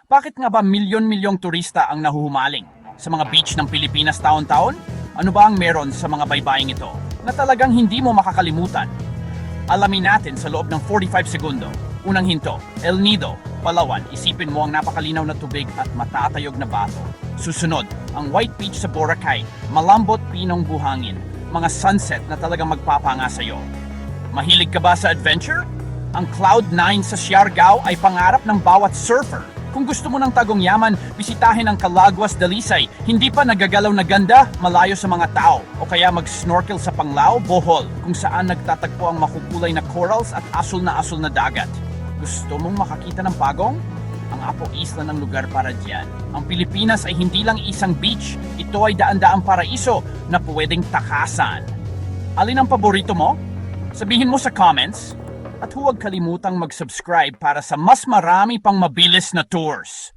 Bakit nga ba milyon-milyong turista ang nahuhumaling sa mga beach ng Pilipinas taon-taon? Ano ba ang meron sa mga baybaying ito na talagang hindi mo makakalimutan? Alamin natin sa loob ng 45 segundo. Unang hinto, El Nido, Palawan. Isipin mo ang napakalinaw na tubig at matatayog na bato. Susunod, ang White Beach sa Boracay, malambot pinong buhangin, mga sunset na talagang magpapanga sa'yo. Mahilig ka ba sa adventure? Ang Cloud9 sa Siargao ay pangarap ng bawat surfer. Kung gusto mo ng tagong yaman, bisitahin ang Calaguas Dalisay. Hindi pa nagagalaw na ganda, malayo sa mga tao. O kaya mag-snorkel sa Panglao, Bohol, kung saan nagtatagpo ang makukulay na corals at asul na dagat. Gusto mong makakita ng pagong? Ang Apo Isla ng lugar para diyan. Ang Pilipinas ay hindi lang isang beach. Ito ay daan-daang paraiso na pwedeng takasan. Alin ang paborito mo? Sabihin mo sa comments. At huwag kalimutang mag-subscribe para sa mas marami pang mabilis na tours.